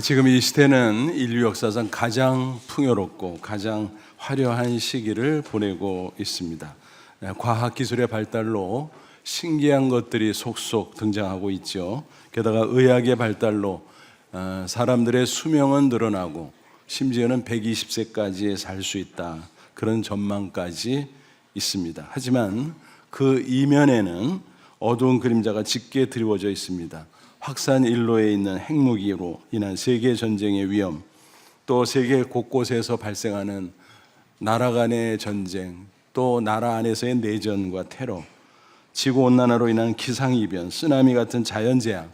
지금 이 시대는 인류 역사상 가장 풍요롭고 가장 화려한 시기를 보내고 있습니다. 과학기술의 발달로 신기한 것들이 속속 등장하고 있죠. 게다가 의학의 발달로 사람들의 수명은 늘어나고 심지어는 120세까지 살 수 있다, 그런 전망까지 있습니다. 하지만 그 이면에는 어두운 그림자가 짙게 드리워져 있습니다. 확산 일로에 있는 핵무기로 인한 세계 전쟁의 위험, 또 세계 곳곳에서 발생하는 나라 간의 전쟁, 또 나라 안에서의 내전과 테러, 지구온난화로 인한 기상이변, 쓰나미 같은 자연재앙,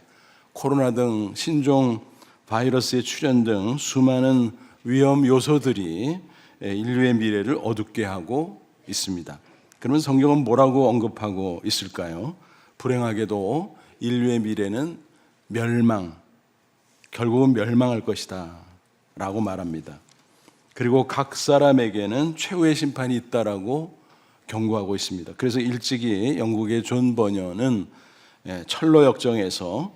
코로나 등 신종 바이러스의 출현 등 수많은 위험 요소들이 인류의 미래를 어둡게 하고 있습니다. 그러면 성경은 뭐라고 언급하고 있을까요? 불행하게도 인류의 미래는 결국은 멸망할 것이다 라고 말합니다. 그리고 각 사람에게는 최후의 심판이 있다라고 경고하고 있습니다. 그래서 일찍이 영국의 존 버녀는 철로 역정에서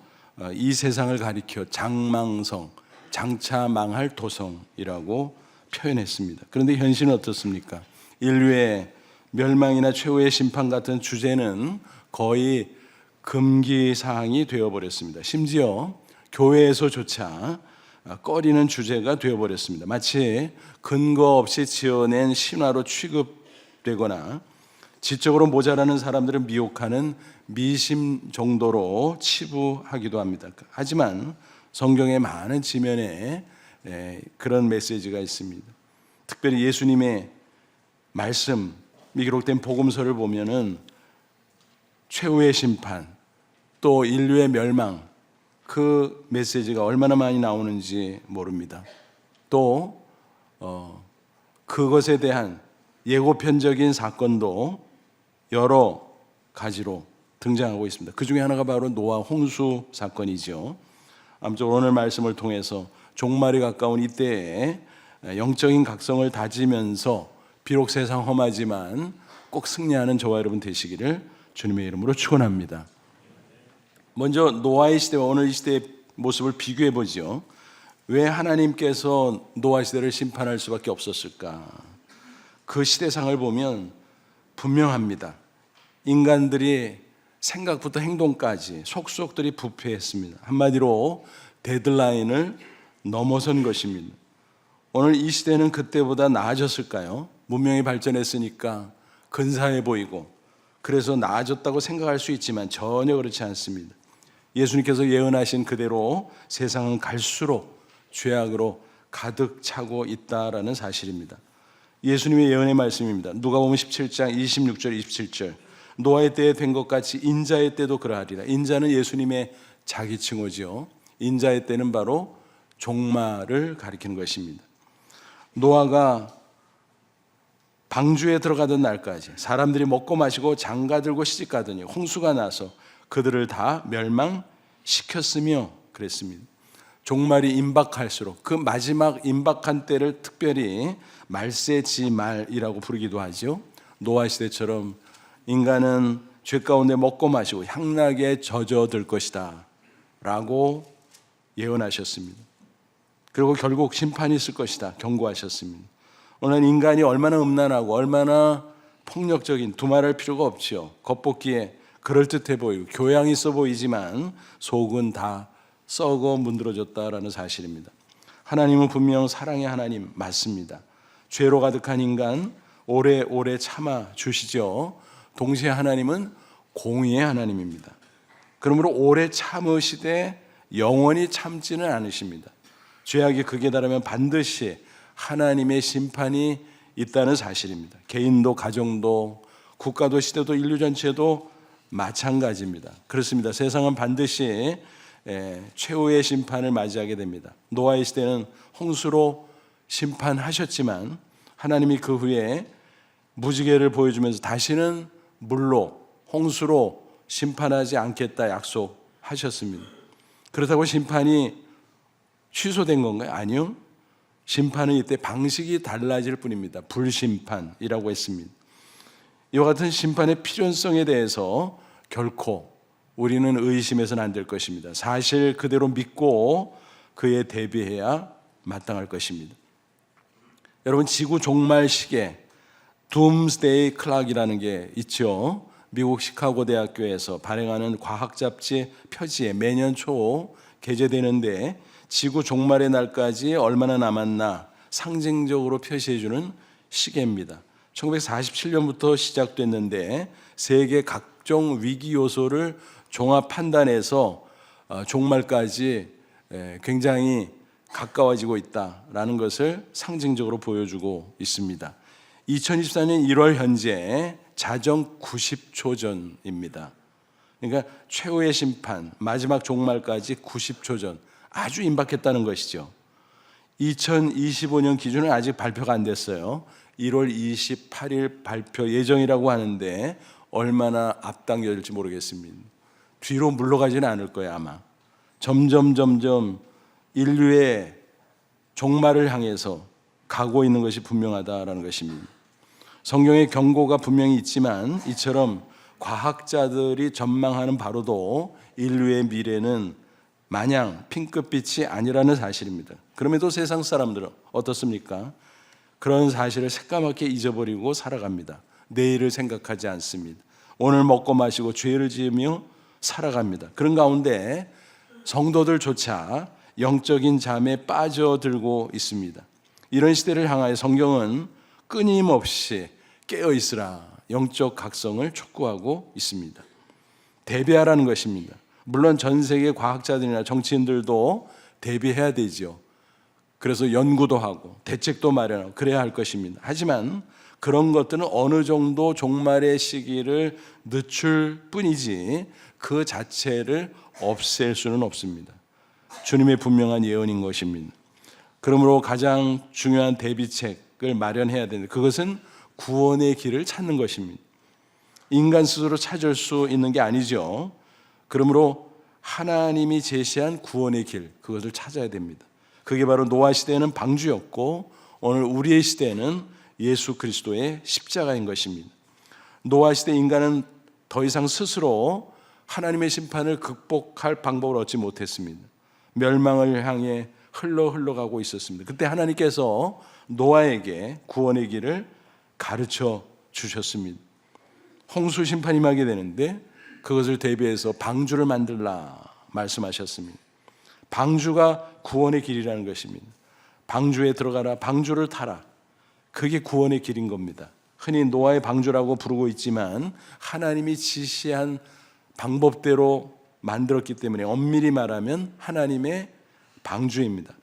이 세상을 가리켜 장망성, 장차 망할 도성이라고 표현했습니다. 그런데 현실은 어떻습니까? 인류의 멸망이나 최후의 심판 같은 주제는 거의 금기사항이 되어버렸습니다. 심지어 교회에서조차 꺼리는 주제가 되어버렸습니다. 마치 근거 없이 지어낸 신화로 취급되거나 지적으로 모자라는 사람들을 미혹하는 미심 정도로 치부하기도 합니다. 하지만 성경의 많은 지면에 그런 메시지가 있습니다. 특별히 예수님의 말씀이 기록된 복음서를 보면은 최후의 심판, 또 인류의 멸망, 그 메시지가 얼마나 많이 나오는지 모릅니다. 또 그것에 대한 예고편적인 사건도 여러 가지로 등장하고 있습니다. 그 중에 하나가 바로 노아 홍수 사건이죠. 아무쪼록 오늘 말씀을 통해서 종말이 가까운 이때에 영적인 각성을 다지면서 비록 세상 험하지만 꼭 승리하는 저와 여러분 되시기를 주님의 이름으로 축원합니다. 먼저 노아의 시대와 오늘 이 시대의 모습을 비교해 보죠. 왜 하나님께서 노아 시대를 심판할 수밖에 없었을까? 그 시대상을 보면 분명합니다. 인간들이 생각부터 행동까지 속속들이 부패했습니다. 한마디로 데드라인을 넘어선 것입니다. 오늘 이 시대는 그때보다 나아졌을까요? 문명이 발전했으니까 근사해 보이고 그래서 나아졌다고 생각할 수 있지만 전혀 그렇지 않습니다. 예수님께서 예언하신 그대로 세상은 갈수록 죄악으로 가득 차고 있다라는 사실입니다. 예수님의 예언의 말씀입니다. 누가복음 17장 26절 27절. 노아의 때에 된 것 같이 인자의 때도 그러하리라. 인자는 예수님의 자기 칭호지요. 인자의 때는 바로 종말을 가리키는 것입니다. 노아가 방주에 들어가던 날까지 사람들이 먹고 마시고 장가들고 시집가더니 홍수가 나서 그들을 다 멸망시켰으며 그랬습니다. 종말이 임박할수록 그 마지막 임박한 때를 특별히 말세지말이라고 부르기도 하죠. 노아 시대처럼 인간은 죄 가운데 먹고 마시고 향락에 젖어들 것이다 라고 예언하셨습니다. 그리고 결국 심판이 있을 것이다 경고하셨습니다. 오늘 인간이 얼마나 음란하고 얼마나 폭력적인, 두말할 필요가 없죠. 겉보기에 그럴듯해 보이고 교양 있어 보이지만 속은 다 썩어 문드러졌다라는 사실입니다. 하나님은 분명 사랑의 하나님 맞습니다. 죄로 가득한 인간 오래오래 참아 주시죠. 동시에 하나님은 공의의 하나님입니다. 그러므로 오래 참으시되 영원히 참지는 않으십니다. 죄악이 극에 달하면 반드시 하나님의 심판이 있다는 사실입니다. 개인도 가정도 국가도 시대도 인류 전체도 마찬가지입니다. 그렇습니다. 세상은 반드시 최후의 심판을 맞이하게 됩니다. 노아의 시대는 홍수로 심판하셨지만 하나님이 그 후에 무지개를 보여주면서 다시는 물로 홍수로 심판하지 않겠다 약속하셨습니다. 그렇다고 심판이 취소된 건가요? 아니요. 심판은 이때 방식이 달라질 뿐입니다. 불심판이라고 했습니다. 이와 같은 심판의 필요성에 대해서 결코 우리는 의심해서는 안 될 것입니다. 사실 그대로 믿고 그에 대비해야 마땅할 것입니다. 여러분, 지구 종말 시계 둠스데이 클락이라는 게 있죠. 미국 시카고 대학교에서 발행하는 과학 잡지 표지에 매년 초 게재되는데 지구 종말의 날까지 얼마나 남았나 상징적으로 표시해주는 시계입니다. 1947년부터 시작됐는데 세계 각종 위기 요소를 종합 판단해서 종말까지 굉장히 가까워지고 있다라는 것을 상징적으로 보여주고 있습니다. 2024년 1월 현재 자정 90초 전입니다. 그러니까 최후의 심판, 마지막 종말까지 90초 전, 아주 임박했다는 것이죠. 2025년 기준은 아직 발표가 안 됐어요. 1월 28일 발표 예정이라고 하는데 얼마나 앞당겨질지 모르겠습니다. 뒤로 물러가지는 않을 거예요, 아마. 점점 인류의 종말을 향해서 가고 있는 것이 분명하다라는 것입니다. 성경의 경고가 분명히 있지만 이처럼 과학자들이 전망하는 바로도 인류의 미래는 마냥 핑크빛이 아니라는 사실입니다. 그럼에도 세상 사람들은 어떻습니까? 그런 사실을 새까맣게 잊어버리고 살아갑니다. 내일을 생각하지 않습니다. 오늘 먹고 마시고 죄를 지으며 살아갑니다. 그런 가운데 성도들조차 영적인 잠에 빠져들고 있습니다. 이런 시대를 향하여 성경은 끊임없이 깨어있으라 영적 각성을 촉구하고 있습니다. 대비하라는 것입니다. 물론 전 세계 과학자들이나 정치인들도 대비해야 되죠. 그래서 연구도 하고 대책도 마련하고 그래야 할 것입니다. 하지만 그런 것들은 어느 정도 종말의 시기를 늦출 뿐이지 그 자체를 없앨 수는 없습니다. 주님의 분명한 예언인 것입니다. 그러므로 가장 중요한 대비책을 마련해야 되는데 그것은 구원의 길을 찾는 것입니다. 인간 스스로 찾을 수 있는 게 아니죠. 그러므로 하나님이 제시한 구원의 길, 그것을 찾아야 됩니다. 그게 바로 노아 시대에는 방주였고 오늘 우리의 시대에는 예수 그리스도의 십자가인 것입니다. 노아 시대 인간은 더 이상 스스로 하나님의 심판을 극복할 방법을 얻지 못했습니다. 멸망을 향해 흘러가고 있었습니다. 그때 하나님께서 노아에게 구원의 길을 가르쳐 주셨습니다. 홍수 심판이 임하게 되는데 그것을 대비해서 방주를 만들라 말씀하셨습니다. 방주가 구원의 길이라는 것입니다. 방주에 들어가라, 방주를 타라. 그게 구원의 길인 겁니다. 흔히 노아의 방주라고 부르고 있지만 하나님이 지시한 방법대로 만들었기 때문에 엄밀히 말하면 하나님의 방주입니다.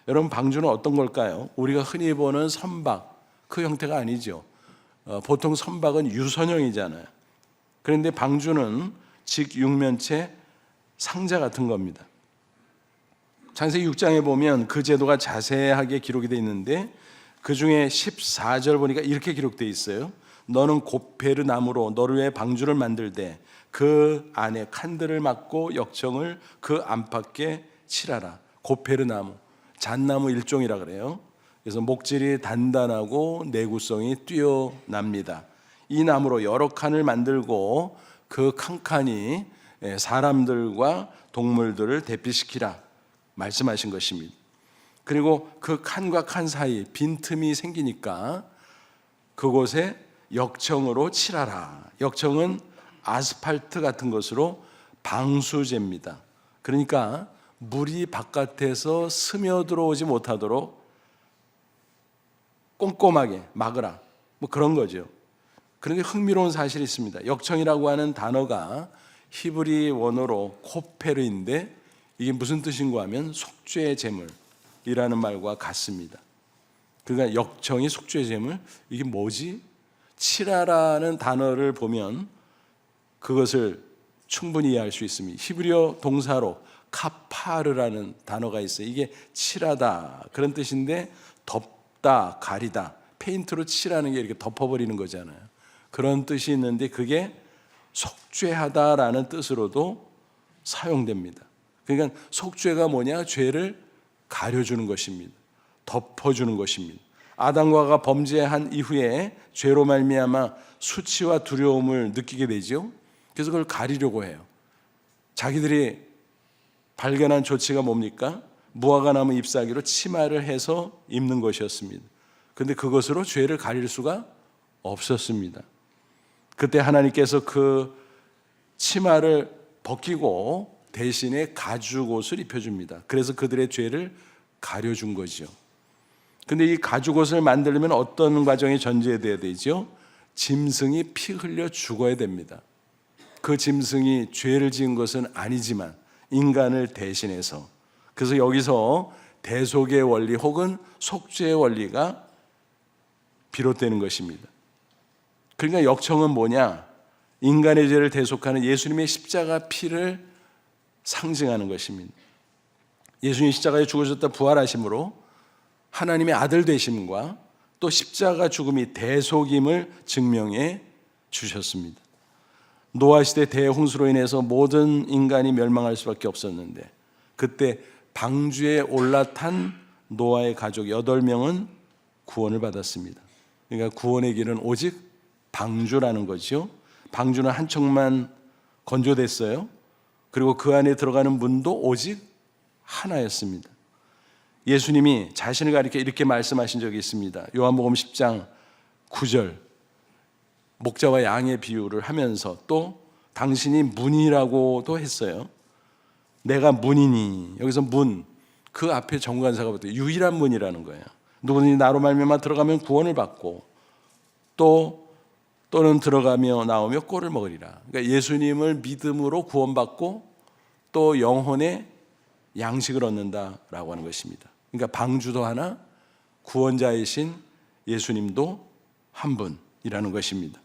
여러분, 방주는 어떤 걸까요? 우리가 흔히 보는 선박, 그 형태가 아니죠. 보통 선박은 유선형이잖아요. 그런데 방주는 직육면체 상자 같은 겁니다. 창세기 6장에 보면 그 제도가 자세하게 기록이 되어 있는데 그 중에 14절 보니까 이렇게 기록되어 있어요. 너는 고페르 나무로 너를 위해 방주를 만들되 그 안에 칸들을 막고 역청을 그 안팎에 칠하라. 고페르 나무, 잣나무 일종이라 그래요. 그래서 목질이 단단하고 내구성이 뛰어납니다. 이 나무로 여러 칸을 만들고 그 칸칸이 사람들과 동물들을 대피시키라 말씀하신 것입니다. 그리고 그 칸과 칸 사이 빈틈이 생기니까 그곳에 역청으로 칠하라. 역청은 아스팔트 같은 것으로 방수제입니다. 그러니까 물이 바깥에서 스며들어오지 못하도록 꼼꼼하게 막으라. 뭐 그런 거죠. 그런데 흥미로운 사실이 있습니다. 역청이라고 하는 단어가 히브리 원어로 코페르인데 이게 무슨 뜻인가 하면 속죄 제물이라는 말과 같습니다. 그러니까 역청이 속죄 제물, 이게 뭐지? 칠하라는 단어를 보면 그것을 충분히 이해할 수 있습니다. 히브리어 동사로 카파르라는 단어가 있어요. 이게 칠하다 그런 뜻인데 덮다, 가리다, 페인트로 칠하는 게 이렇게 덮어버리는 거잖아요. 그런 뜻이 있는데 그게 속죄하다라는 뜻으로도 사용됩니다. 그러니까 속죄가 뭐냐? 죄를 가려주는 것입니다. 덮어주는 것입니다. 아담과 하와가 범죄한 이후에 죄로 말미암아 수치와 두려움을 느끼게 되죠. 그래서 그걸 가리려고 해요. 자기들이 발견한 조치가 뭡니까? 무화과 나무 잎사귀로 치마를 해서 입는 것이었습니다. 그런데 그것으로 죄를 가릴 수가 없었습니다. 그때 하나님께서 그 치마를 벗기고 대신에 가죽옷을 입혀줍니다. 그래서 그들의 죄를 가려준 거죠. 근데 이 가죽옷을 만들려면 어떤 과정이 전제돼야 되죠? 짐승이 피 흘려 죽어야 됩니다. 그 짐승이 죄를 지은 것은 아니지만 인간을 대신해서, 그래서 여기서 대속의 원리 혹은 속죄의 원리가 비롯되는 것입니다. 그러니까 역청은 뭐냐? 인간의 죄를 대속하는 예수님의 십자가 피를 상징하는 것입니다. 예수님이 십자가에 죽으셨다 부활하심으로 하나님의 아들 되심과 또 십자가 죽음이 대속임을 증명해 주셨습니다. 노아 시대 대홍수로 인해서 모든 인간이 멸망할 수밖에 없었는데 그때 방주에 올라탄 노아의 가족 8명은 구원을 받았습니다. 그러니까 구원의 길은 오직 방주라는 거죠. 방주는 한 척만 건조됐어요. 그리고 그 안에 들어가는 문도 오직 하나였습니다. 예수님이 자신을 가리켜 이렇게 말씀하신 적이 있습니다. 요한복음 10장 9절, 목자와 양의 비유를 하면서 또 당신이 문이라고도 했어요. 내가 문이니, 여기서 문, 그 앞에 정관사가 붙어요. 유일한 문이라는 거예요. 누구든지 나로 말미암아 들어가면 구원을 받고 또는 들어가며 나오며 꼴을 먹으리라. 그러니까 예수님을 믿음으로 구원받고 또 영혼의 양식을 얻는다라고 하는 것입니다. 그러니까 방주도 하나, 구원자이신 예수님도 한 분이라는 것입니다.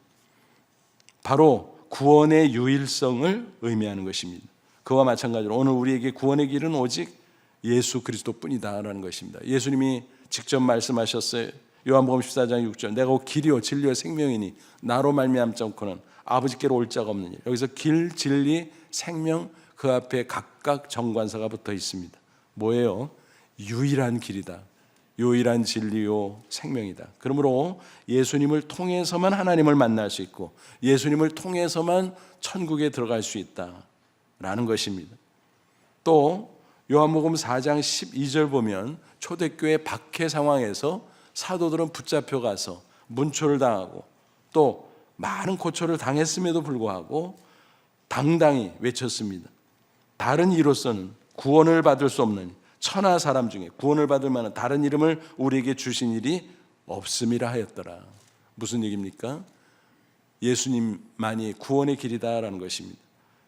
바로 구원의 유일성을 의미하는 것입니다. 그와 마찬가지로 오늘 우리에게 구원의 길은 오직 예수 그리스도뿐이다라는 것입니다. 예수님이 직접 말씀하셨어요. 요한복음 14장 6절, 내가 길이요 진리요 생명이니 나로 말미암지 않고는 아버지께로 올 자가 없느니. 여기서 길, 진리, 생명, 그 앞에 각각 정관사가 붙어 있습니다. 뭐예요? 유일한 길이다, 유일한 진리요 생명이다. 그러므로 예수님을 통해서만 하나님을 만날 수 있고 예수님을 통해서만 천국에 들어갈 수 있다라는 것입니다. 또 요한복음 4장 12절 보면 초대교회 박해 상황에서 사도들은 붙잡혀 가서 문초를 당하고 또 많은 고초를 당했음에도 불구하고 당당히 외쳤습니다. 다른 이로서는 구원을 받을 수 없는 천하 사람 중에 구원을 받을 만한 다른 이름을 우리에게 주신 일이 없음이라 하였더라. 무슨 얘기입니까? 예수님만이 구원의 길이다라는 것입니다.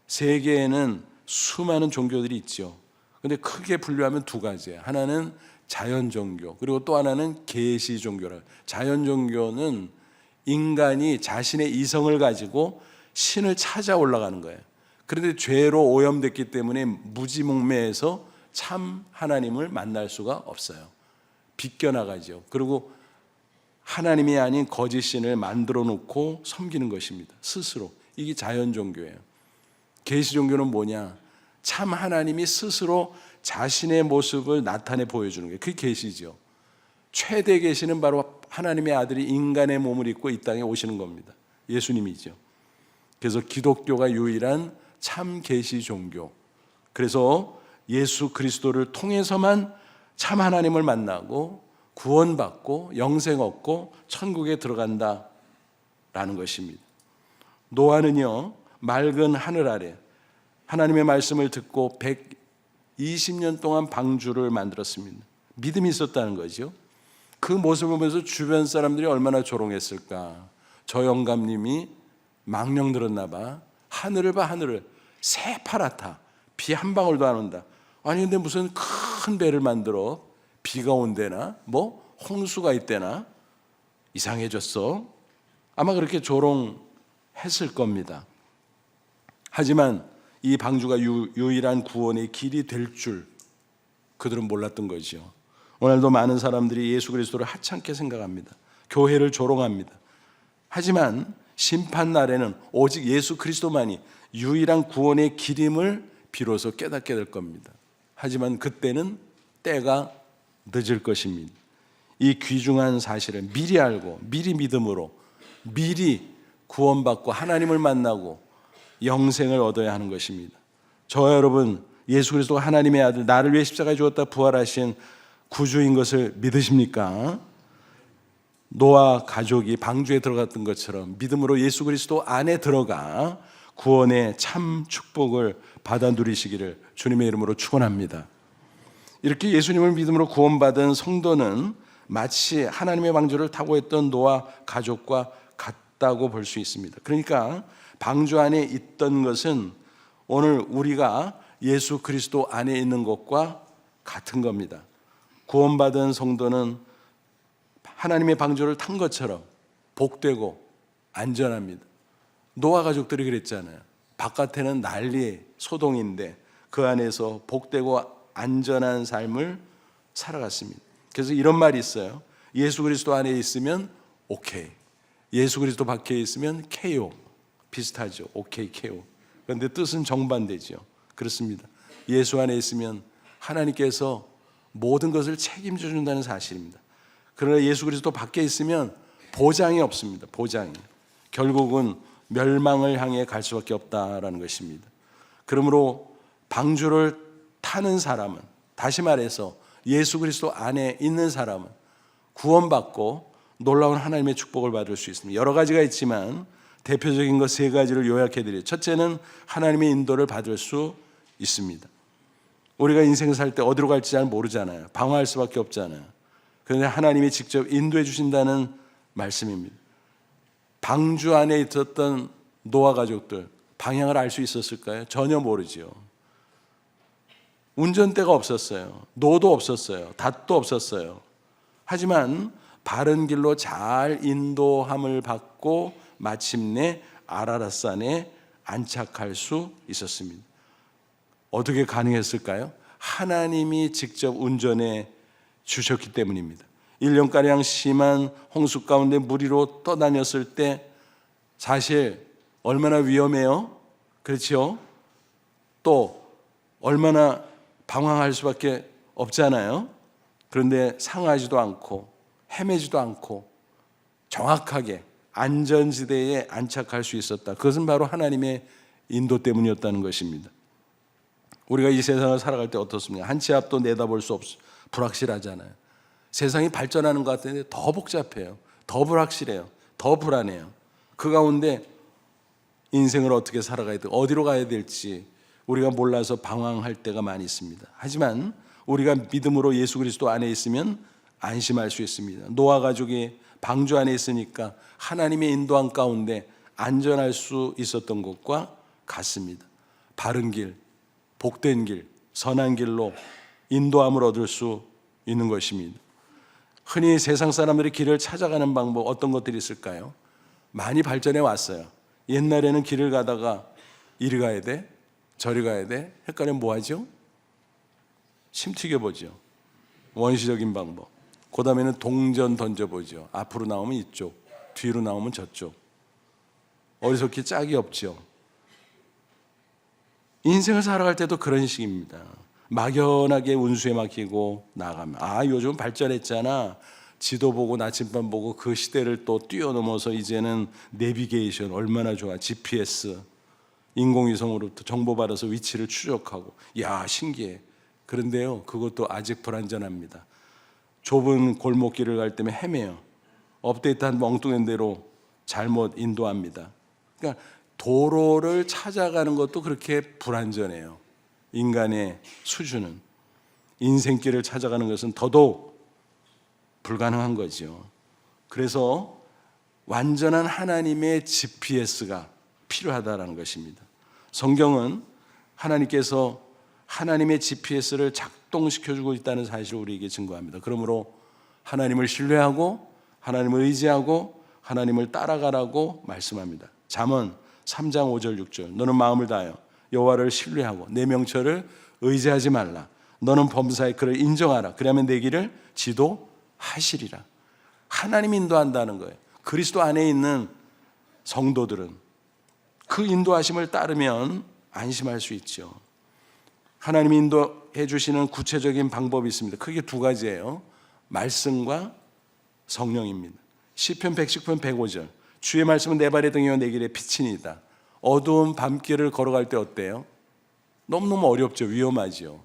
세계에는 수많은 종교들이 있죠. 그런데 크게 분류하면 두 가지예요. 하나는 자연 종교, 그리고 또 하나는 계시 종교라. 자연 종교는 인간이 자신의 이성을 가지고 신을 찾아 올라가는 거예요. 그런데 죄로 오염됐기 때문에 무지몽매해서 참 하나님을 만날 수가 없어요. 비껴나가죠. 그리고 하나님이 아닌 거짓 신을 만들어 놓고 섬기는 것입니다. 스스로. 이게 자연 종교예요. 계시 종교는 뭐냐? 참 하나님이 스스로 자신의 모습을 나타내 보여주는 게 그게 계시죠. 최대 계시는 바로 하나님의 아들이 인간의 몸을 입고 이 땅에 오시는 겁니다. 예수님이죠. 그래서 기독교가 유일한 참 계시 종교. 그래서 예수 그리스도를 통해서만 참 하나님을 만나고 구원받고 영생 얻고 천국에 들어간다라는 것입니다. 노아는요, 맑은 하늘 아래 하나님의 말씀을 듣고 120년 동안 방주를 만들었습니다. 믿음이 있었다는 거죠. 그 모습을 보면서 주변 사람들이 얼마나 조롱했을까. 저 영감님이 망령 들었나 봐. 하늘을 봐, 하늘을. 새파랗다. 비 한 방울도 안 온다. 아니 근데 무슨 큰 배를 만들어 비가 온대나 뭐 홍수가 있대나 이상해졌어. 아마 그렇게 조롱했을 겁니다. 하지만 이 방주가 유일한 구원의 길이 될 줄 그들은 몰랐던 거죠. 오늘도 많은 사람들이 예수 그리스도를 하찮게 생각합니다. 교회를 조롱합니다. 하지만 심판날에는 오직 예수 그리스도만이 유일한 구원의 길임을 비로소 깨닫게 될 겁니다. 하지만 그때는 때가 늦을 것입니다. 이 귀중한 사실을 미리 알고 미리 믿음으로 미리 구원받고 하나님을 만나고 영생을 얻어야 하는 것입니다. 저와 여러분 예수 그리스도가 하나님의 아들, 나를 위해 십자가에 죽었다 부활하신 구주인 것을 믿으십니까? 노아 가족이 방주에 들어갔던 것처럼 믿음으로 예수 그리스도 안에 들어가 구원의 참 축복을 받아 누리시기를 주님의 이름으로 축원합니다. 이렇게 예수님을 믿음으로 구원받은 성도는 마치 하나님의 방주를 타고 있던 노아 가족과 같다고 볼 수 있습니다. 그러니까 방주 안에 있던 것은 오늘 우리가 예수 그리스도 안에 있는 것과 같은 겁니다. 구원받은 성도는 하나님의 방주를 탄 것처럼 복되고 안전합니다. 노아 가족들이 그랬잖아요. 바깥에는 난리 소동인데 그 안에서 복되고 안전한 삶을 살아갔습니다. 그래서 이런 말이 있어요. 예수 그리스도 안에 있으면 오케이, 예수 그리스도 밖에 있으면 KO. 비슷하죠. 오케이, KO. 그런데 뜻은 정반대죠. 그렇습니다. 예수 안에 있으면 하나님께서 모든 것을 책임져 준다는 사실입니다. 그러나 예수 그리스도 밖에 있으면 보장이 없습니다. 보장이. 결국은 멸망을 향해 갈 수밖에 없다라는 것입니다. 그러므로 방주를 타는 사람은, 다시 말해서 예수 그리스도 안에 있는 사람은 구원받고 놀라운 하나님의 축복을 받을 수 있습니다. 여러 가지가 있지만 대표적인 것 세 가지를 요약해드려요. 첫째는 하나님의 인도를 받을 수 있습니다. 우리가 인생 살 때 어디로 갈지 잘 모르잖아요. 방황할 수밖에 없잖아요. 그런데 하나님이 직접 인도해 주신다는 말씀입니다. 방주 안에 있었던 노아 가족들 방향을 알 수 있었을까요? 전혀 모르지요. 운전대가 없었어요. 노도 없었어요. 닷도 없었어요. 하지만 바른 길로 잘 인도함을 받고 마침내 아라랏산에 안착할 수 있었습니다. 어떻게 가능했을까요? 하나님이 직접 운전해 주셨기 때문입니다. 1년가량 심한 홍수 가운데 무리로 떠다녔을 때 사실 얼마나 위험해요? 그렇죠? 또 얼마나 방황할 수밖에 없잖아요. 그런데 상하지도 않고 헤매지도 않고 정확하게 안전지대에 안착할 수 있었다. 그것은 바로 하나님의 인도 때문이었다는 것입니다. 우리가 이 세상을 살아갈 때 어떻습니까? 한 치 앞도 내다볼 수 없어. 불확실하잖아요. 세상이 발전하는 것 같은데 더 복잡해요. 더 불확실해요. 더 불안해요. 그 가운데 인생을 어떻게 살아가야 될지, 어디로 가야 될지 우리가 몰라서 방황할 때가 많이 있습니다. 하지만 우리가 믿음으로 예수 그리스도 안에 있으면 안심할 수 있습니다. 노아 가족이 방주 안에 있으니까 하나님의 인도함 가운데 안전할 수 있었던 것과 같습니다. 바른 길, 복된 길, 선한 길로 인도함을 얻을 수 있는 것입니다. 흔히 세상 사람들이 길을 찾아가는 방법 어떤 것들이 있을까요? 많이 발전해 왔어요. 옛날에는 길을 가다가 이리 가야 돼, 저리 가야 돼, 헷갈리면 뭐 하죠? 침 튀겨보죠. 원시적인 방법. 그 다음에는 동전 던져보죠. 앞으로 나오면 이쪽, 뒤로 나오면 저쪽. 어리석기 짝이 없죠. 인생을 살아갈 때도 그런 식입니다. 막연하게 운수에 맡기고 나가면 요즘 발전했잖아. 지도 보고 나침반 보고 그 시대를 또 뛰어넘어서 이제는 내비게이션 얼마나 좋아. GPS 인공위성으로부터 정보받아서 위치를 추적하고 신기해. 그런데요, 그것도 아직 불안전합니다. 좁은 골목길을 갈 때면 헤매요. 업데이트한 엉뚱한 대로 잘못 인도합니다. 그러니까 도로를 찾아가는 것도 그렇게 불안전해요. 인간의 수준은. 인생길을 찾아가는 것은 더더욱 불가능한 거죠. 그래서 완전한 하나님의 GPS가 필요하다는 것입니다. 성경은 하나님께서 하나님의 GPS를 작동시켜주고 있다는 사실을 우리에게 증거합니다. 그러므로 하나님을 신뢰하고 하나님을 의지하고 하나님을 따라가라고 말씀합니다. 잠언 3장 5절 6절 너는 마음을 다하여 여호와를 신뢰하고 내 명철을 의지하지 말라. 너는 범사에 그를 인정하라. 그러면 내 길을 지도하시리라. 하나님이 인도한다는 거예요. 그리스도 안에 있는 성도들은 그 인도하심을 따르면 안심할 수 있죠. 하나님이 인도해 주시는 구체적인 방법이 있습니다. 크게 두 가지예요. 말씀과 성령입니다. 시편 110편 105절 주의 말씀은 내 발의 등이요 내 길의 빛이니이다. 어두운 밤길을 걸어갈 때 어때요? 너무너무 어렵죠. 위험하죠.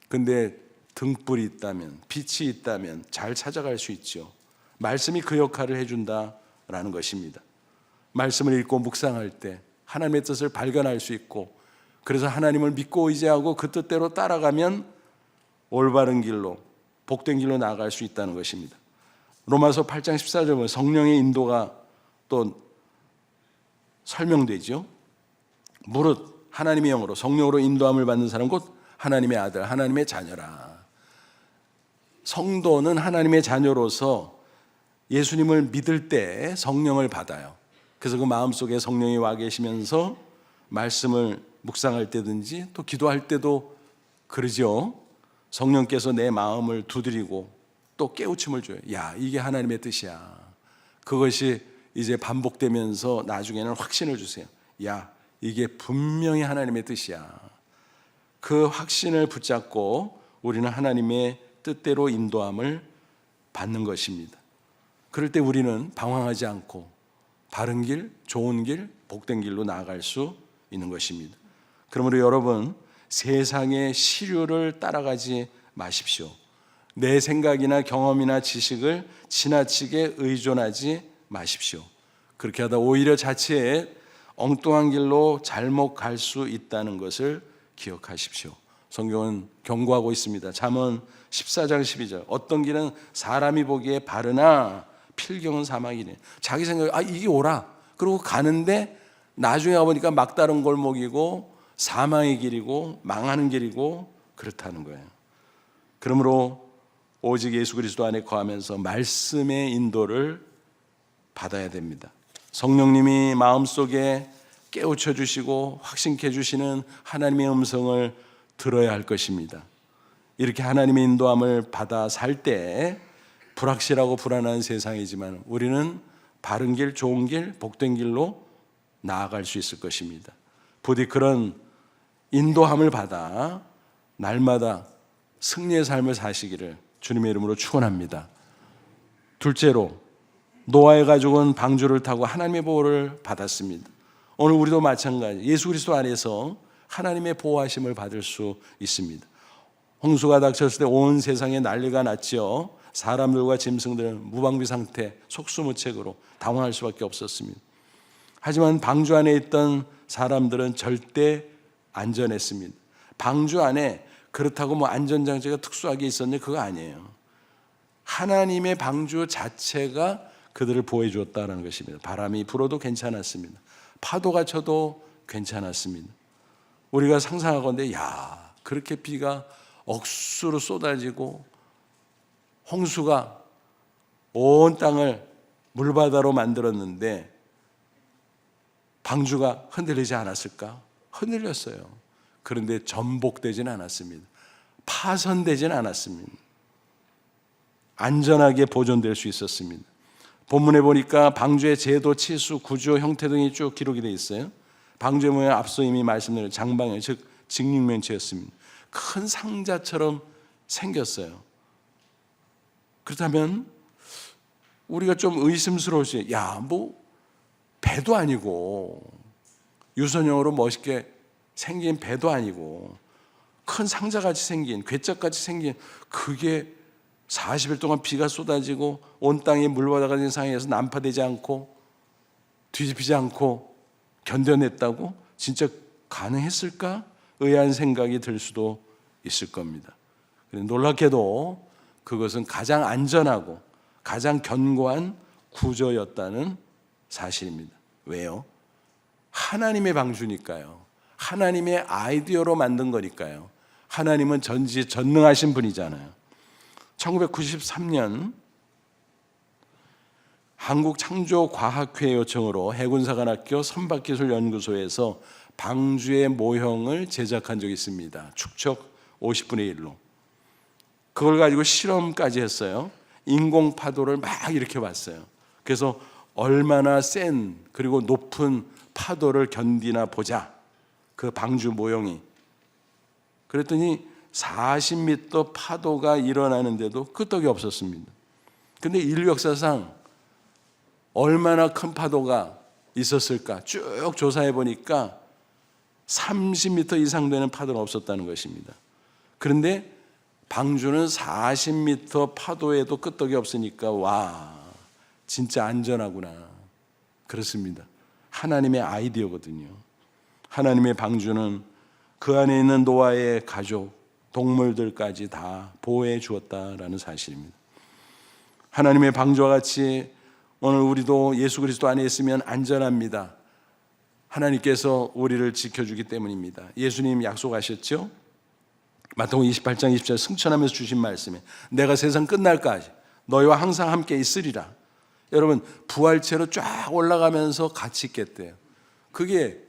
근데 등불이 있다면, 빛이 있다면 잘 찾아갈 수 있죠. 말씀이 그 역할을 해준다라는 것입니다. 말씀을 읽고 묵상할 때 하나님의 뜻을 발견할 수 있고, 그래서 하나님을 믿고 의지하고 그 뜻대로 따라가면 올바른 길로, 복된 길로 나아갈 수 있다는 것입니다. 로마서 8장 14절에 보면 성령의 인도가 또 설명되죠. 무릇 하나님의 영으로, 성령으로 인도함을 받는 사람 곧 하나님의 아들, 하나님의 자녀라. 성도는 하나님의 자녀로서 예수님을 믿을 때 성령을 받아요. 그래서 그 마음속에 성령이 와 계시면서 말씀을 묵상할 때든지 또 기도할 때도 그러죠. 성령께서 내 마음을 두드리고 또 깨우침을 줘요. 야, 이게 하나님의 뜻이야. 그것이 이제 반복되면서 나중에는 확신을 주세요. 야, 이게 분명히 하나님의 뜻이야. 그 확신을 붙잡고 우리는 하나님의 뜻대로 인도함을 받는 것입니다. 그럴 때 우리는 방황하지 않고 바른 길, 좋은 길, 복된 길로 나아갈 수 있는 것입니다. 그러므로 여러분, 세상의 시류를 따라가지 마십시오. 내 생각이나 경험이나 지식을 지나치게 의존하지 마십시오. 그렇게 하다 오히려 자칫 엉뚱한 길로 잘못 갈 수 있다는 것을 기억하십시오. 성경은 경고하고 있습니다. 잠언 14장 12절. 어떤 길은 사람이 보기에 바르나 필경은 사망이네. 자기 생각에 이게 옳아. 그러고 가는데 나중에 가보니까 막다른 골목이고 사망의 길이고 망하는 길이고 그렇다는 거예요. 그러므로 오직 예수 그리스도 안에 거하면서 말씀의 인도를 받아야 됩니다. 성령님이 마음속에 깨우쳐 주시고 확신케 주시는 하나님의 음성을 들어야 할 것입니다. 이렇게 하나님의 인도함을 받아 살 때 불확실하고 불안한 세상이지만 우리는 바른 길, 좋은 길, 복된 길로 나아갈 수 있을 것입니다. 부디 그런 인도함을 받아 날마다 승리의 삶을 사시기를 주님의 이름으로 축원합니다. 둘째로, 노아의 가족은 방주를 타고 하나님의 보호를 받았습니다. 오늘 우리도 마찬가지, 예수 그리스도 안에서 하나님의 보호하심을 받을 수 있습니다. 홍수가 닥쳤을 때 온 세상에 난리가 났죠. 사람들과 짐승들은 무방비 상태, 속수무책으로 당황할 수밖에 없었습니다. 하지만 방주 안에 있던 사람들은 절대 안전했습니다. 방주 안에 그렇다고 뭐 안전장치가 특수하게 있었는데 그거 아니에요. 하나님의 방주 자체가 그들을 보호해 주었다는 것입니다. 바람이 불어도 괜찮았습니다. 파도가 쳐도 괜찮았습니다. 우리가 상상하건대 야, 그렇게 비가 억수로 쏟아지고 홍수가 온 땅을 물바다로 만들었는데 방주가 흔들리지 않았을까? 흔들렸어요. 그런데 전복되지는 않았습니다. 파손되지는 않았습니다. 안전하게 보존될 수 있었습니다. 본문에 보니까 방주의 제도, 치수, 구조, 형태 등이 쭉 기록이 되어 있어요. 방주의 모양 앞서 이미 말씀드린 장방형, 즉 직육면체였습니다. 큰 상자처럼 생겼어요. 그렇다면 우리가 좀 의심스러우시, 야, 뭐 배도 아니고 유선형으로 멋있게 생긴 배도 아니고 큰 상자같이 생긴, 괴짝같이 생긴, 그게 40일 동안 비가 쏟아지고 온 땅에 물바다가 된 상황에서 난파되지 않고 뒤집히지 않고 견뎌냈다고? 진짜 가능했을까? 의아한 생각이 들 수도 있을 겁니다. 놀랍게도 그것은 가장 안전하고 가장 견고한 구조였다는 사실입니다. 왜요? 하나님의 방주니까요. 하나님의 아이디어로 만든 거니까요. 하나님은 전지전능하신 분이잖아요. 1993년 한국창조과학회 요청으로 해군사관학교 선박기술연구소에서 방주의 모형을 제작한 적이 있습니다. 축척 50분의 1로. 그걸 가지고 실험까지 했어요. 인공파도를 막 일으켜 봤어요. 그래서 얼마나 센 그리고 높은 파도를 견디나 보자. 그 방주 모형이. 그랬더니 40m 파도가 일어나는데도 끄떡이 없었습니다. 근데 인류 역사상 얼마나 큰 파도가 있었을까 쭉 조사해 보니까 30m 이상 되는 파도는 없었다는 것입니다. 그런데 방주는 40m 파도에도 끄떡이 없으니까 와, 진짜 안전하구나. 그렇습니다. 하나님의 아이디어거든요. 하나님의 방주는 그 안에 있는 노아의 가족, 동물들까지 다 보호해 주었다라는 사실입니다. 하나님의 방주와 같이 오늘 우리도 예수 그리스도 안에 있으면 안전합니다. 하나님께서 우리를 지켜주기 때문입니다. 예수님 약속하셨죠? 마태복음 28장 20절 승천하면서 주신 말씀에 내가 세상 끝날까지 너희와 항상 함께 있으리라. 여러분, 부활체로 쫙 올라가면서 같이 있겠대요. 그게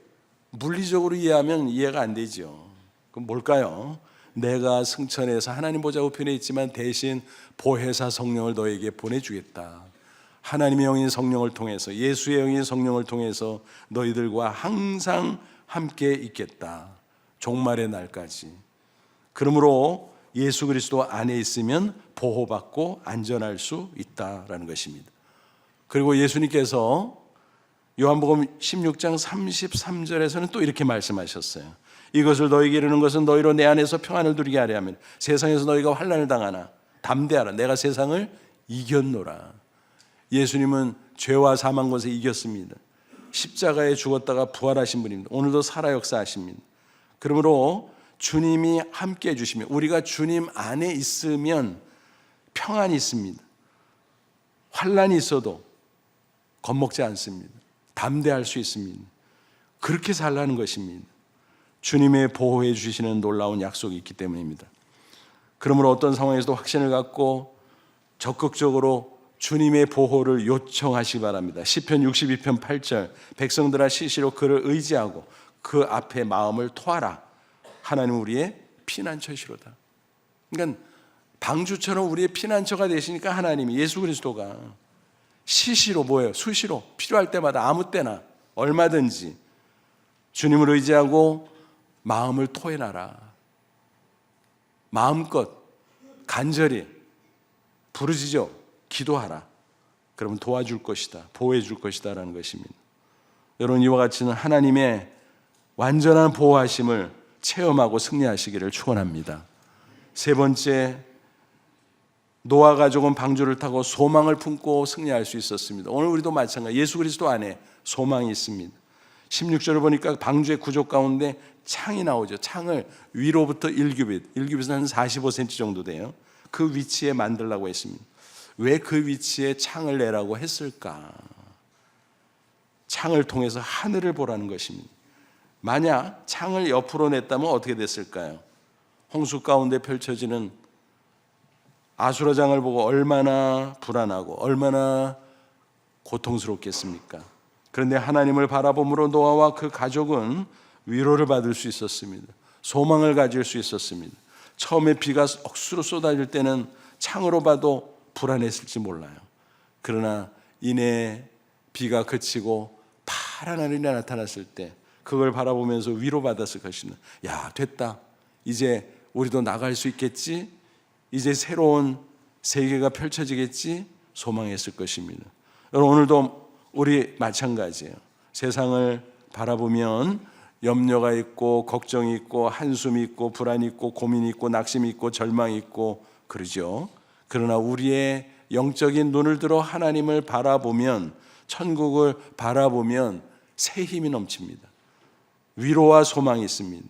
물리적으로 이해하면 이해가 안 되죠. 그럼 뭘까요? 내가 승천해서 하나님 보좌 우편에 있지만 대신 보혜사 성령을 너에게 보내주겠다. 하나님의 영인 성령을 통해서, 예수의 영인 성령을 통해서 너희들과 항상 함께 있겠다. 종말의 날까지. 그러므로 예수 그리스도 안에 있으면 보호받고 안전할 수 있다라는 것입니다. 그리고 예수님께서 요한복음 16장 33절에서는 또 이렇게 말씀하셨어요. 이것을 너희에게 이르는 것은 너희로 내 안에서 평안을 누리게 하려 하면 세상에서 너희가 환난을 당하나 담대하라. 내가 세상을 이겼노라. 예수님은 죄와 사망 것에 이겼습니다. 십자가에 죽었다가 부활하신 분입니다. 오늘도 살아 역사하십니다. 그러므로 주님이 함께 해주시면, 우리가 주님 안에 있으면 평안이 있습니다. 환난이 있어도 겁먹지 않습니다. 담대할 수 있습니다. 그렇게 살라는 것입니다. 주님의 보호해 주시는 놀라운 약속이 있기 때문입니다. 그러므로 어떤 상황에서도 확신을 갖고 적극적으로 주님의 보호를 요청하시기 바랍니다. 시편 62편 8절 백성들아 시시로 그를 의지하고 그 앞에 마음을 토하라. 하나님 우리의 피난처시로다. 그러니까 방주처럼 우리의 피난처가 되시니까 하나님이, 예수 그리스도가 시시로 뭐예요? 수시로 필요할 때마다 아무 때나 얼마든지 주님을 의지하고 마음을 토해놔라. 마음껏 간절히 부르짖어 기도하라. 그러면 도와줄 것이다, 보호해 줄 것이다 라는 것입니다. 여러분, 이와 같이는 하나님의 완전한 보호하심을 체험하고 승리하시기를 축원합니다. 세 번째, 노아 가족은 방주를 타고 소망을 품고 승리할 수 있었습니다. 오늘 우리도 마찬가지, 예수 그리스도 안에 소망이 있습니다. 16절을 보니까 방주의 구조 가운데 창이 나오죠. 창을 위로부터 1규빗, 1규빗은 한 45cm 정도 돼요. 그 위치에 만들라고 했습니다. 왜 그 위치에 창을 내라고 했을까? 창을 통해서 하늘을 보라는 것입니다. 만약 창을 옆으로 냈다면 어떻게 됐을까요? 홍수 가운데 펼쳐지는 아수라장을 보고 얼마나 불안하고 얼마나 고통스럽겠습니까? 그런데 하나님을 바라봄으로 노아와 그 가족은 위로를 받을 수 있었습니다. 소망을 가질 수 있었습니다. 처음에 비가 억수로 쏟아질 때는 창으로 봐도 불안했을지 몰라요. 그러나 이내 비가 그치고 파란 하늘이 나타났을 때 그걸 바라보면서 위로받았을 것입니다. 야, 됐다. 이제 우리도 나갈 수 있겠지? 이제 새로운 세계가 펼쳐지겠지? 소망했을 것입니다. 여러분, 오늘도 우리 마찬가지예요. 세상을 바라보면 염려가 있고 걱정이 있고 한숨이 있고 불안이 있고 고민이 있고 낙심이 있고 절망이 있고 그러죠. 그러나 우리의 영적인 눈을 들어 하나님을 바라보면, 천국을 바라보면 새 힘이 넘칩니다. 위로와 소망이 있습니다.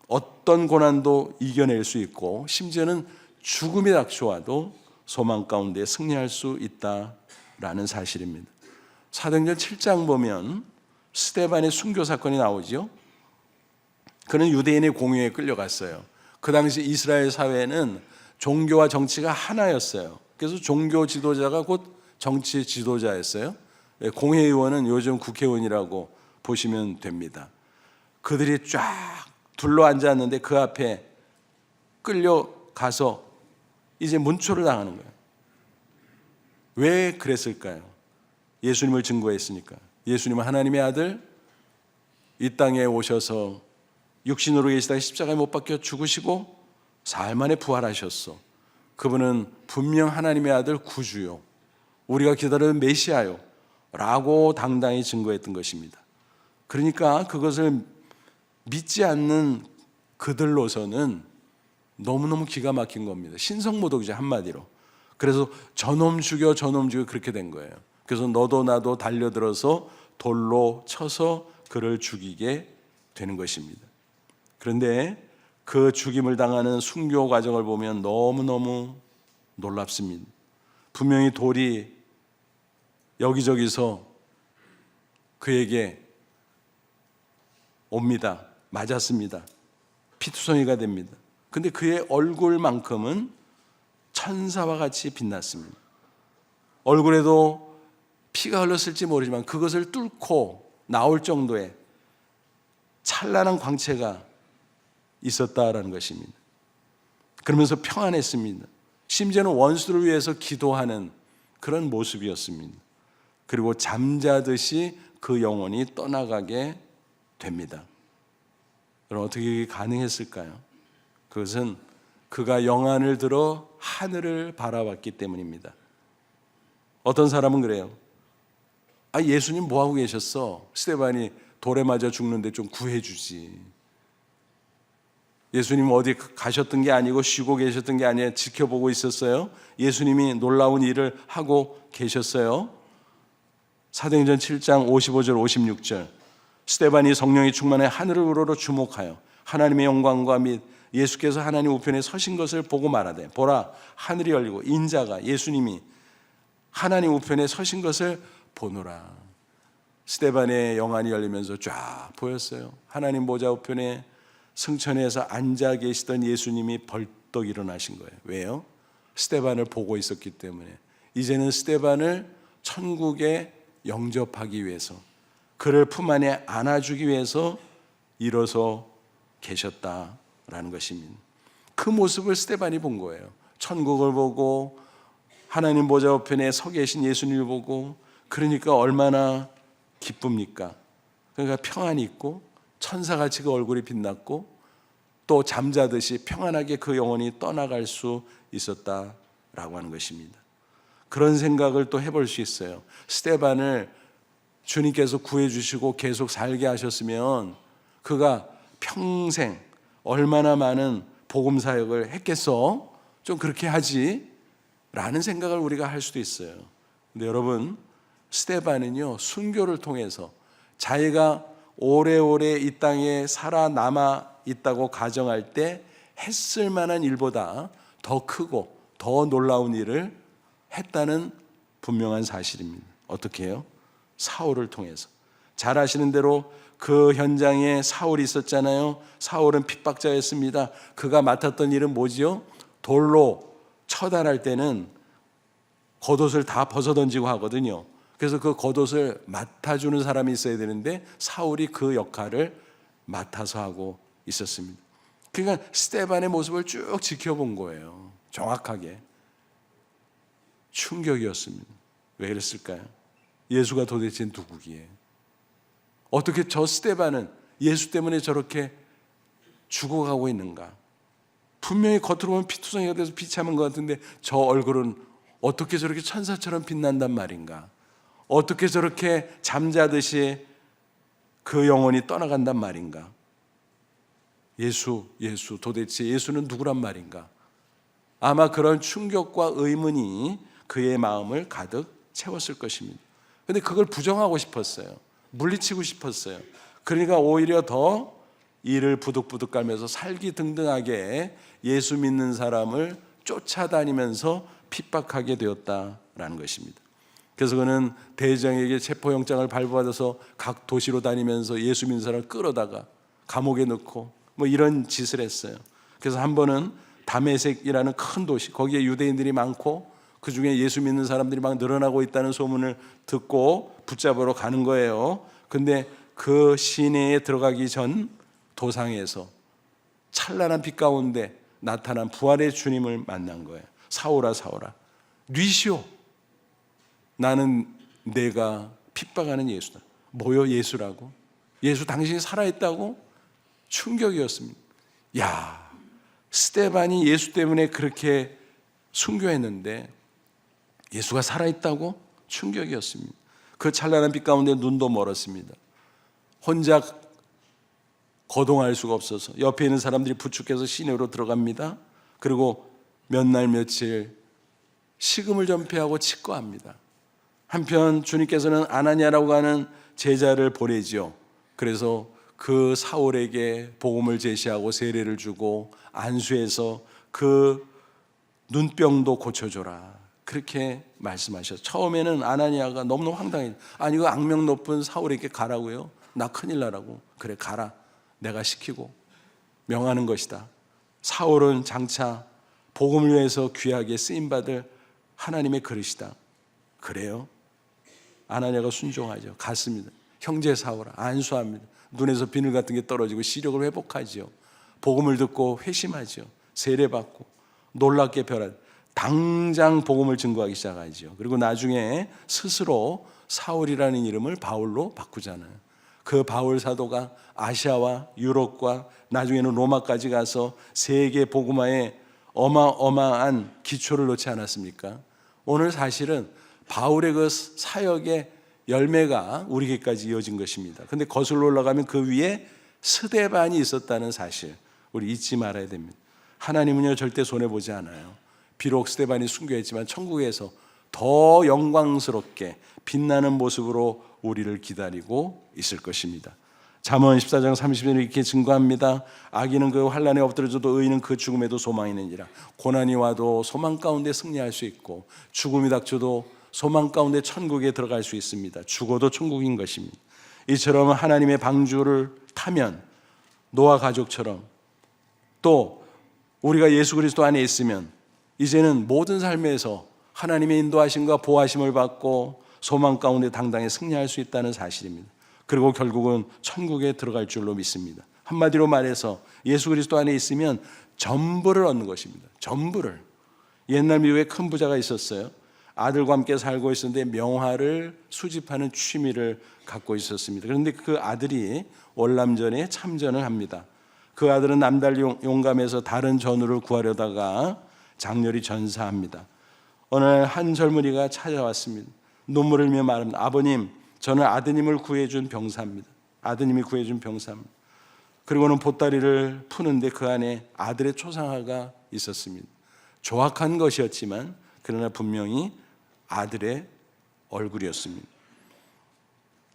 어떤 고난도 이겨낼 수 있고 심지어는 죽음이 닥쳐와도 소망 가운데 승리할 수 있다라는 사실입니다. 사도행전 7장 보면 스데반의 순교 사건이 나오죠. 그는 유대인의 공유에 끌려갔어요. 그 당시 이스라엘 사회는 종교와 정치가 하나였어요. 그래서 종교 지도자가 곧 정치 지도자였어요. 공회의원은 요즘 국회의원이라고 보시면 됩니다. 그들이 쫙 둘러 앉았는데 그 앞에 끌려가서 이제 문초를 당하는 거예요. 왜 그랬을까요? 예수님을 증거했으니까. 예수님은 하나님의 아들, 이 땅에 오셔서 육신으로 계시다가 십자가에 못 박혀 죽으시고 사흘 만에 부활하셨어. 그분은 분명 하나님의 아들 구주요, 우리가 기다리는 메시아요 라고 당당히 증거했던 것입니다. 그러니까 그것을 믿지 않는 그들로서는 너무너무 기가 막힌 겁니다. 신성모독이죠, 한마디로. 그래서 저놈 죽여 그렇게 된 거예요. 그래서 너도 나도 달려들어서 돌로 쳐서 그를 죽이게 되는 것입니다. 그런데 그 죽임을 당하는 순교 과정을 보면 너무너무 놀랍습니다. 분명히 돌이 여기저기서 그에게 옵니다. 맞았습니다. 피투성이가 됩니다. 근데 그의 얼굴만큼은 천사와 같이 빛났습니다. 얼굴에도 피가 흘렀을지 모르지만 그것을 뚫고 나올 정도의 찬란한 광채가 있었다라는 것입니다. 그러면서 평안했습니다. 심지어는 원수를 위해서 기도하는 그런 모습이었습니다. 그리고 잠자듯이 그 영혼이 떠나가게 됩니다. 그럼 어떻게 가능했을까요? 그것은 그가 영안을 들어 하늘을 바라봤기 때문입니다. 어떤 사람은 그래요. 예수님 뭐하고 계셨어? 스데반이 돌에 맞아 죽는데 좀 구해주지. 예수님 어디 가셨던 게 아니고 쉬고 계셨던 게 아니에요. 지켜보고 있었어요. 예수님이 놀라운 일을 하고 계셨어요. 사도행전 7장 55절 56절 스데반이 성령이 충만해 하늘을 우러러 주목하여 하나님의 영광과 및 예수께서 하나님 우편에 서신 것을 보고 말하되 보라 하늘이 열리고 인자가 예수님이 하나님 우편에 서신 것을 보노라. 스데반의 영안이 열리면서 쫙 보였어요. 하나님 보좌 우편에 승천해서 앉아 계시던 예수님이 벌떡 일어나신 거예요. 왜요? 스데반을 보고 있었기 때문에. 이제는 스데반을 천국에 영접하기 위해서, 그를 품 안에 안아주기 위해서 일어서 계셨다라는 것입니다. 그 모습을 스데반이 본 거예요. 천국을 보고 하나님 보좌 우편에 서 계신 예수님을 보고, 그러니까 얼마나 기쁩니까? 그러니까 평안이 있고 천사같이 그 얼굴이 빛났고 또 잠자듯이 평안하게 그 영혼이 떠나갈 수 있었다라고 하는 것입니다. 그런 생각을 또 해볼 수 있어요. 스데반을 주님께서 구해주시고 계속 살게 하셨으면 그가 평생 얼마나 많은 복음 사역을 했겠어? 좀 그렇게 하지? 라는 생각을 우리가 할 수도 있어요. 근데 여러분, 스데반은요, 순교를 통해서 자기가 오래오래 이 땅에 살아남아 있다고 가정할 때 했을 만한 일보다 더 크고 더 놀라운 일을 했다는 분명한 사실입니다. 어떻게 해요? 사울을 통해서. 잘 아시는 대로 그 현장에 사울이 있었잖아요. 사울은 핍박자였습니다. 그가 맡았던 일은 뭐지요? 돌로 처단할 때는 겉옷을 다 벗어던지고 하거든요. 그래서 그 겉옷을 맡아주는 사람이 있어야 되는데 사울이 그 역할을 맡아서 하고 있었습니다. 그러니까 스데반의 모습을 쭉 지켜본 거예요. 정확하게. 충격이었습니다. 왜 그랬을까요? 예수가 도대체 누구기에? 어떻게 저 스데반은 예수 때문에 저렇게 죽어가고 있는가? 분명히 겉으로 보면 피투성이가 돼서 비참한 것 같은데 저 얼굴은 어떻게 저렇게 천사처럼 빛난단 말인가? 어떻게 저렇게 잠자듯이 그 영혼이 떠나간단 말인가? 예수, 도대체 예수는 누구란 말인가? 아마 그런 충격과 의문이 그의 마음을 가득 채웠을 것입니다. 그런데 그걸 부정하고 싶었어요. 물리치고 싶었어요. 그러니까 오히려 더 이를 부득부득 깔면서 살기등등하게 예수 믿는 사람을 쫓아다니면서 핍박하게 되었다라는 것입니다. 그래서 그는 대장에게 체포영장을 발부받아서 각 도시로 다니면서 예수 믿는 사람을 끌어다가 감옥에 넣고 뭐 이런 짓을 했어요. 그래서 한 번은 다메섹이라는 큰 도시, 거기에 유대인들이 많고 그 중에 예수 믿는 사람들이 막 늘어나고 있다는 소문을 듣고 붙잡으러 가는 거예요. 근데 그 시내에 들어가기 전 도상에서 찬란한 빛 가운데 나타난 부활의 주님을 만난 거예요. 사울아, 사울아, 뉘시오. 나는 내가 핍박하는 예수다. 뭐요, 예수라고? 예수 당신이 살아있다고? 충격이었습니다. 야, 스데반이 예수 때문에 그렇게 순교했는데 예수가 살아있다고? 충격이었습니다. 그 찬란한 빛 가운데 눈도 멀었습니다. 혼자 거동할 수가 없어서 옆에 있는 사람들이 부축해서 시내로 들어갑니다. 그리고 몇 날 며칠 식음을 전폐하고 치과합니다. 한편 주님께서는 아나니아라고 하는 제자를 보내지요. 그래서 그 사울에게 복음을 제시하고 세례를 주고 안수해서 그 눈병도 고쳐줘라, 그렇게 말씀하셨어요. 처음에는 아나니아가 너무너무 황당해요. 아니 그 악명 높은 사울에게 가라고요? 나 큰일 나라고. 그래 가라, 내가 시키고 명하는 것이다. 사울은 장차 복음을 위해서 귀하게 쓰임받을 하나님의 그릇이다. 그래요? 아나니아가 순종하죠. 갔습니다. 형제 사울아, 안수합니다. 눈에서 비늘 같은 게 떨어지고 시력을 회복하죠. 복음을 듣고 회심하죠. 세례받고 놀랍게 변한, 당장 복음을 증거하기 시작하죠. 그리고 나중에 스스로 사울이라는 이름을 바울로 바꾸잖아요. 그 바울 사도가 아시아와 유럽과 나중에는 로마까지 가서 세계 복음화에 어마어마한 기초를 놓지 않았습니까? 오늘 사실은 바울의 그 사역의 열매가 우리에게까지 이어진 것입니다. 그런데 거슬러 올라가면 그 위에 스데반이 있었다는 사실 우리 잊지 말아야 됩니다. 하나님은요 절대 손해보지 않아요. 비록 스데반이 순교했지만 천국에서 더 영광스럽게 빛나는 모습으로 우리를 기다리고 있을 것입니다. 잠언 14장 30절에 이렇게 증거합니다. 악인은 그 환난에 엎드려져도 의인은 그 죽음에도 소망이 있느니라. 고난이 와도 소망 가운데 승리할 수 있고 죽음이 닥쳐도 소망 가운데 천국에 들어갈 수 있습니다. 죽어도 천국인 것입니다. 이처럼 하나님의 방주를 타면 노아 가족처럼, 또 우리가 예수 그리스도 안에 있으면 이제는 모든 삶에서 하나님의 인도하심과 보호하심을 받고 소망 가운데 당당히 승리할 수 있다는 사실입니다. 그리고 결국은 천국에 들어갈 줄로 믿습니다. 한마디로 말해서 예수 그리스도 안에 있으면 전부를 얻는 것입니다. 전부를. 옛날 미국에 큰 부자가 있었어요. 아들과 함께 살고 있었는데 명화를 수집하는 취미를 갖고 있었습니다. 그런데 그 아들이 월남전에 참전을 합니다. 그 아들은 남달리 용감해서 다른 전우를 구하려다가 장렬히 전사합니다. 어느 날 한 젊은이가 찾아왔습니다. 눈물을 흘리며 말합니다. 아버님, 저는 아드님을 구해준 병사입니다. 아드님이 구해준 병사입니다. 그리고는 보따리를 푸는데 그 안에 아들의 초상화가 있었습니다. 조악한 것이었지만 그러나 분명히 아들의 얼굴이었습니다.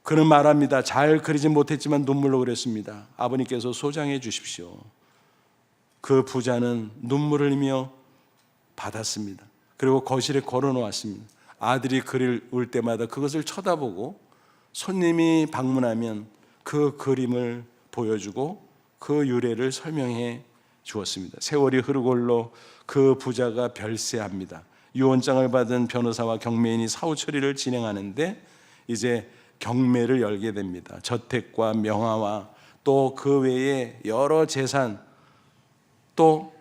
그는 말합니다. 잘 그리진 못했지만 눈물로 그렸습니다. 아버님께서 소장해 주십시오. 그 부자는 눈물을 흘리며 받았습니다. 그리고 거실에 걸어놓았습니다. 아들이 글을 올 때마다 그것을 쳐다보고 손님이 방문하면 그 그림을 보여주고 그 유래를 설명해 주었습니다. 세월이 흐르고 흘러 그 부자가 별세합니다. 유언장을 받은 변호사와 경매인이 사후 처리를 진행하는데 이제 경매를 열게 됩니다. 저택과 명화와 또 그 외에 여러 재산, 또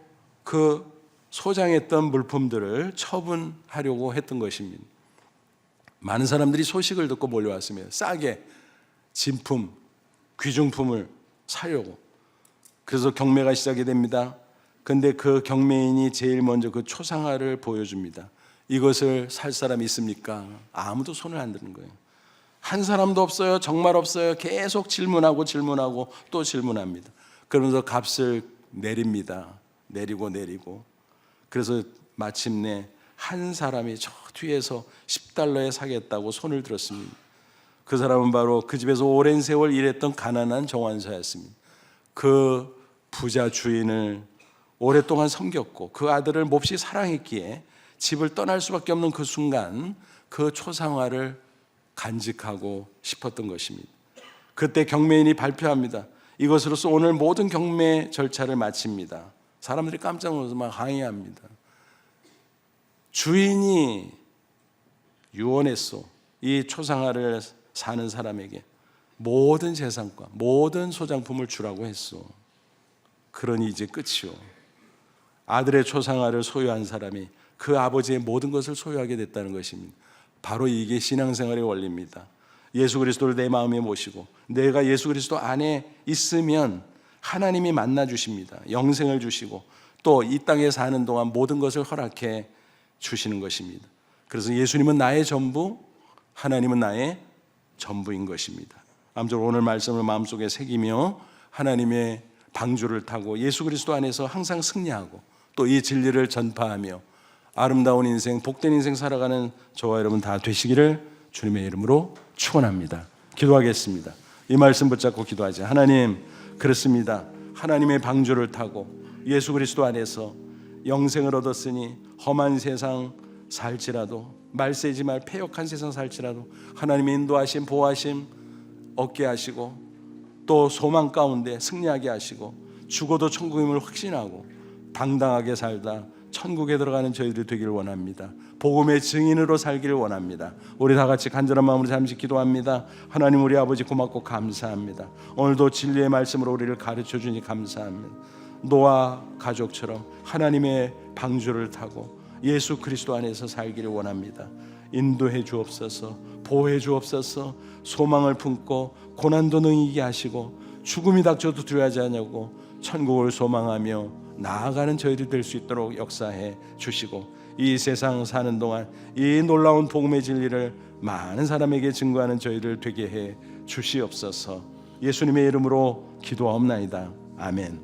그 소장했던 물품들을 처분하려고 했던 것입니다. 많은 사람들이 소식을 듣고 몰려왔습니다. 싸게 진품, 귀중품을 사려고. 그래서 경매가 시작이 됩니다. 근데 그 경매인이 제일 먼저 그 초상화를 보여줍니다. 이것을 살 사람이 있습니까? 아무도 손을 안 드는 거예요. 한 사람도 없어요. 정말 없어요. 계속 질문하고 또 질문합니다. 그러면서 값을 내립니다. 내리고. 그래서 마침내 한 사람이 저 뒤에서 $10에 사겠다고 손을 들었습니다. 그 사람은 바로 그 집에서 오랜 세월 일했던 가난한 정환사였습니다. 그 부자 주인을 오랫동안 섬겼고 그 아들을 몹시 사랑했기에 집을 떠날 수밖에 없는 그 순간 그 초상화를 간직하고 싶었던 것입니다. 그때 경매인이 발표합니다. 이것으로서 오늘 모든 경매 절차를 마칩니다. 사람들이 깜짝 놀라서 막 항의합니다. 주인이 유언했소. 이 초상화를 사는 사람에게 모든 재산과 모든 소장품을 주라고 했소. 그러니 이제 끝이요. 아들의 초상화를 소유한 사람이 그 아버지의 모든 것을 소유하게 됐다는 것입니다. 바로 이게 신앙생활의 원리입니다. 예수 그리스도를 내 마음에 모시고 내가 예수 그리스도 안에 있으면 하나님이 만나 주십니다. 영생을 주시고 또 이 땅에 사는 동안 모든 것을 허락해 주시는 것입니다. 그래서 예수님은 나의 전부, 하나님은 나의 전부인 것입니다. 아무쪼록 오늘 말씀을 마음속에 새기며 하나님의 방주를 타고 예수 그리스도 안에서 항상 승리하고 또 이 진리를 전파하며 아름다운 인생, 복된 인생 살아가는 저와 여러분 다 되시기를 주님의 이름으로 축원합니다. 기도하겠습니다. 이 말씀 붙잡고 기도하자. 하나님, 그렇습니다. 하나님의 방주를 타고 예수 그리스도 안에서 영생을 얻었으니 험한 세상 살지라도, 말세지 말 패역한 세상 살지라도 하나님의 인도하심, 보호하심 얻게 하시고 또 소망 가운데 승리하게 하시고 죽어도 천국임을 확신하고 당당하게 살다 천국에 들어가는 저희들이 되기를 원합니다. 복음의 증인으로 살기를 원합니다. 우리 다 같이 간절한 마음으로 잠시 기도합니다. 하나님, 우리 아버지 고맙고 감사합니다. 오늘도 진리의 말씀으로 우리를 가르쳐 주니 감사합니다. 노아 가족처럼 하나님의 방주를 타고 예수 그리스도 안에서 살기를 원합니다. 인도해 주옵소서, 보호해 주옵소서. 소망을 품고 고난도 능히 이기게 하시고 죽음이 닥쳐도 두려워하지 않냐고 천국을 소망하며 나아가는 저희들이 될 수 있도록 역사해 주시고 이 세상 사는 동안 이 놀라운 복음의 진리를 많은 사람에게 증거하는 저희들 되게 해 주시옵소서. 예수님의 이름으로 기도하옵나이다. 아멘.